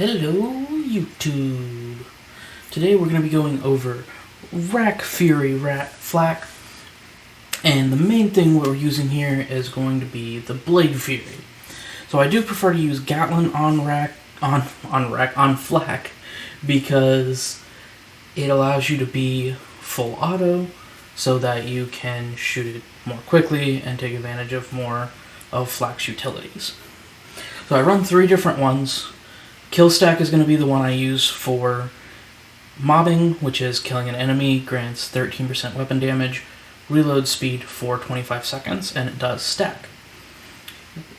Hello, YouTube. Today we're going to be going over Rakk Fury Flak, and the main thing we're using here is going to be the Blade Fury. So I do prefer to use Gatlin on Flak because it allows you to be full auto so that you can shoot it more quickly and take advantage of more of Flak's utilities. So I run 3 different ones. Kill stack is going to be the one I use for mobbing, which is killing an enemy, grants 13% weapon damage, reload speed for 25 seconds, and it does stack.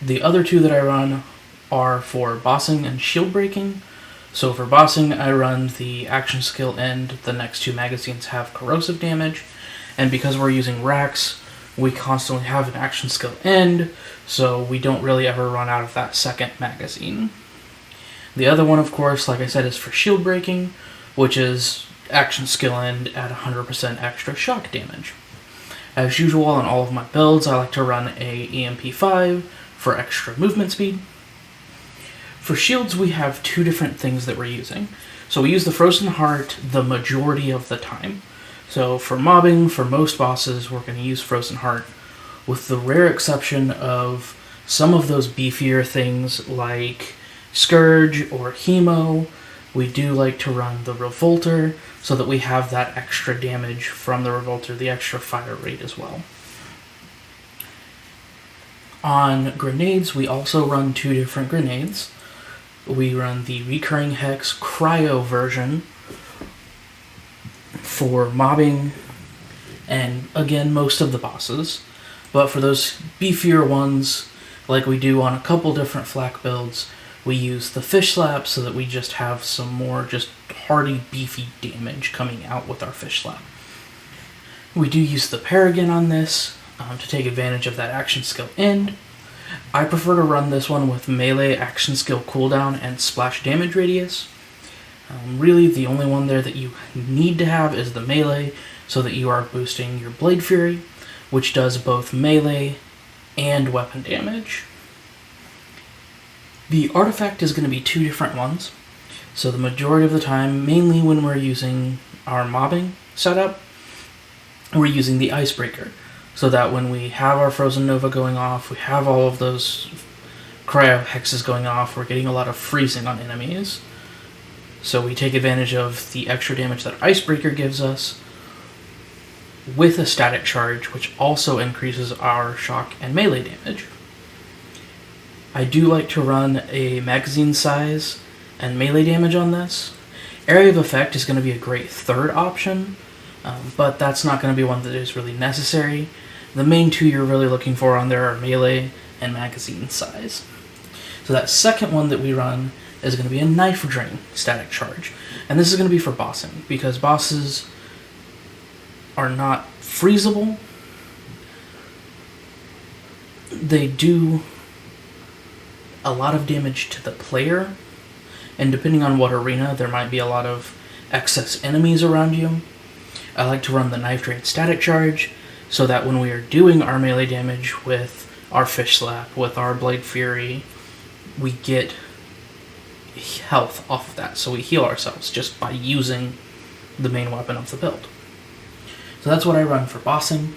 The other 2 that I run are for bossing and shield breaking. So for bossing, I run the action skill end. The next 2 magazines have corrosive damage, and because we're using Rakks, we constantly have an action skill end, so we don't really ever run out of that second magazine. The other one, of course, like I said, is for shield breaking, which is action skill end at 100% extra shock damage. As usual on all of my builds, I like to run a EMP5 for extra movement speed. For shields, we have 2 different things that we're using. So we use the Frozen Heart the majority of the time. So for mobbing, for most bosses, we're going to use Frozen Heart, with the rare exception of some of those beefier things like Scourge or Hemo. We do like to run the Revolter so that we have that extra damage from the Revolter, the extra fire rate as well. On grenades, we also run 2 different grenades. We run the Recurring Hex Cryo version for mobbing and, again, most of the bosses. But for those beefier ones, like we do on a couple different flak builds, we use the Fish Slap so that we just have some more just hardy, beefy damage coming out with our Fish Slap. We do use the Paragon on this to take advantage of that action skill end. I prefer to run this one with melee action skill cooldown and splash damage radius. Really, the only one there that you need to have is the melee, so that you are boosting your Blade Fury, which does both melee and weapon damage. The artifact is going to be 2 different ones. So the majority of the time, mainly when we're using our mobbing setup, we're using the Icebreaker, so that when we have our Frozen Nova going off, we have all of those cryo hexes going off, we're getting a lot of freezing on enemies. So we take advantage of the extra damage that Icebreaker gives us with a static charge, which also increases our shock and melee damage. I do like to run a magazine size and melee damage on this. Area of Effect is going to be a great 3rd option, but that's not going to be one that is really necessary. The main 2 you're really looking for on there are melee and magazine size. So that second one that we run is going to be a Knife Drain static charge. And this is going to be for bossing, because bosses are not freezable. They do a lot of damage to the player, and depending on what arena, there might be a lot of excess enemies around you. I like to run the Knife Drain static charge, so that when we are doing our melee damage with our Fish Slap, with our Blade Fury, we get health off of that, so we heal ourselves just by using the main weapon of the build. So that's what I run for bossing.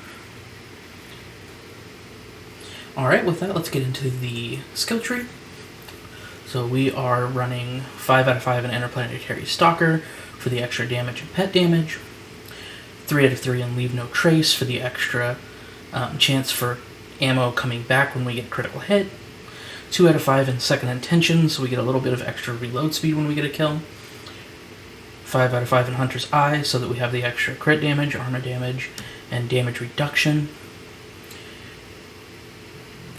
Alright, with that, let's get into the skill tree. So we are running 5 out of 5 in Interplanetary Stalker for the extra damage and pet damage, 3 out of 3 in Leave No Trace for the extra chance for ammo coming back when we get a critical hit, 2 out of 5 in Second Intention, so we get a little bit of extra reload speed when we get a kill, 5 out of 5 in Hunter's Eye, so that we have the extra crit damage, armor damage, and damage reduction,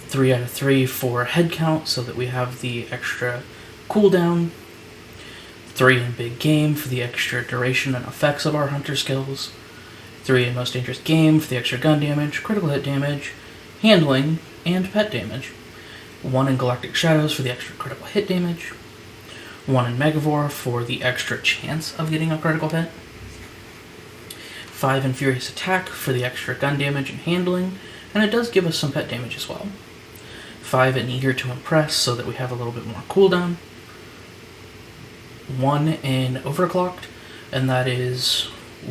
3 out of 3 for Head Count, so that we have the extra cooldown, 3 in Big Game for the extra duration and effects of our Hunter skills, 3 in Most Dangerous Game for the extra gun damage, critical hit damage, handling, and pet damage, 1 in Galactic Shadows for the extra critical hit damage, 1 in Megavore for the extra chance of getting a critical hit, 5 in Furious Attack for the extra gun damage and handling, and it does give us some pet damage as well. 5 in Eager to Impress so that we have a little bit more cooldown, one in overclocked, and that is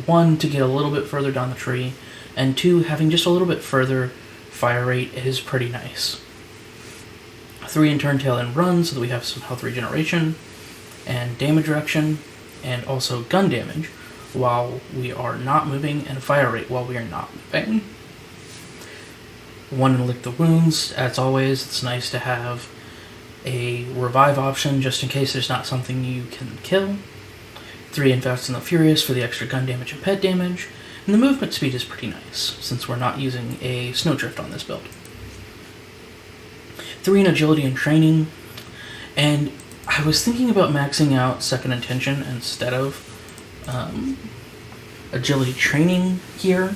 one, to get a little bit further down the tree, and two, having just a little bit further fire rate is pretty nice. 3 in turntail and run, so that we have some health regeneration and damage reduction, and also gun damage while we are not moving, and fire rate while we are not moving. 1 in lick the wounds. As always, it's nice to have a revive option just in case there's not something you can kill. 3 in Fast and the Furious for the extra gun damage and pet damage, and the movement speed is pretty nice since we're not using a snowdrift on this build. 3 in agility and training, and I was thinking about maxing out second intention instead of agility training here.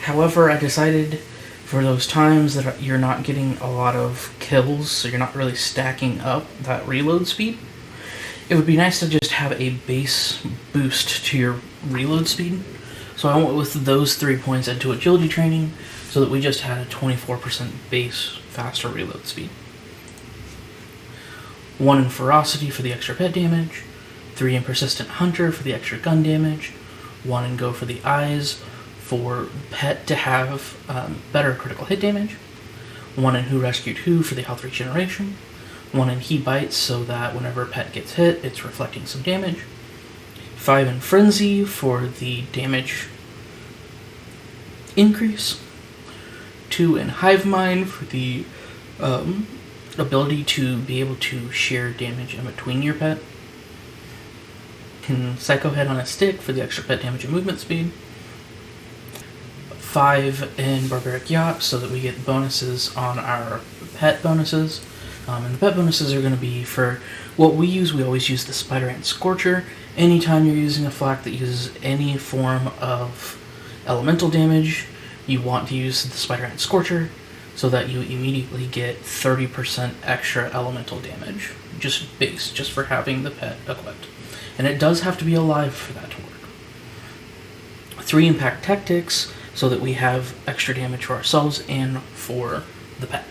However, I decided for those times that you're not getting a lot of kills, so you're not really stacking up that reload speed, it would be nice to just have a base boost to your reload speed. So I went with those 3 points into agility training so that we just had a 24% base faster reload speed. 1 in ferocity for the extra pet damage, 3 in persistent hunter for the extra gun damage, 1 in go for the eyes for pet to have better critical hit damage, 1 in who rescued who for the health regeneration, 1 in he bites so that whenever pet gets hit, it's reflecting some damage, 5 in frenzy for the damage increase, 2 in hive mind for the ability to be able to share damage in between your pet, and psycho head on a stick for the extra pet damage and movement speed, 5 in barbaric yacht so that we get bonuses on our pet bonuses. And the pet bonuses are going to be for what we use. We always use the Spider Ant Scorcher. Anytime you're using a Fl4k that uses any form of elemental damage, you want to use the Spider Ant Scorcher so that you immediately get 30% extra elemental damage. Just base, just for having the pet equipped. And it does have to be alive for that to work. 3 impact tactics so that we have extra damage for ourselves and for the pet.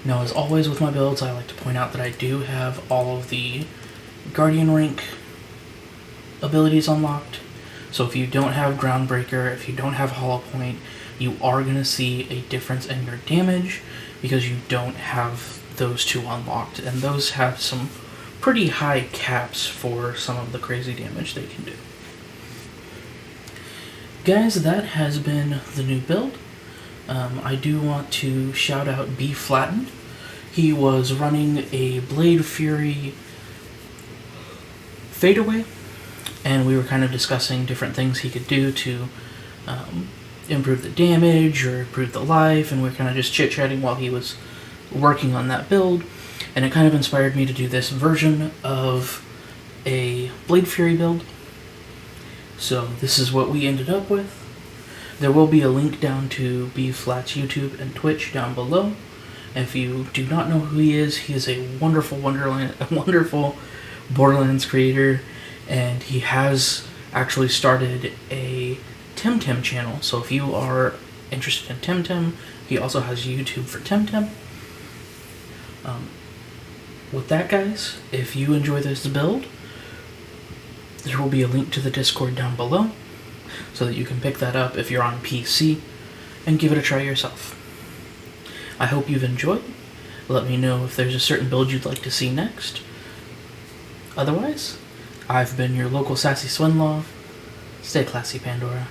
Now, as always with my builds, I like to point out that I do have all of the Guardian rank abilities unlocked. So if you don't have Groundbreaker, if you don't have Hollow Point, you are going to see a difference in your damage because you don't have those 2 unlocked. And those have some pretty high caps for some of the crazy damage they can do. Guys, that has been the new build. I do want to shout out Bflattened. He was running a Blade Fury fadeaway, and we were kind of discussing different things he could do to improve the damage or improve the life, and we were kind of just chit-chatting while he was working on that build, and it kind of inspired me to do this version of a Blade Fury build. So this is what we ended up with. There will be a link down to Bflat's YouTube and Twitch down below. If you do not know who he is a wonderful wonderful Borderlands creator, and he has actually started a Temtem channel. So if you are interested in Temtem, he also has YouTube for Temtem. With that, guys, if you enjoy this build, there will be a link to the Discord down below so that you can pick that up if you're on PC and give it a try yourself. I hope you've enjoyed. Let me know if there's a certain build you'd like to see next. Otherwise, I've been your local sassy SwinLaw. Stay classy, Pandora.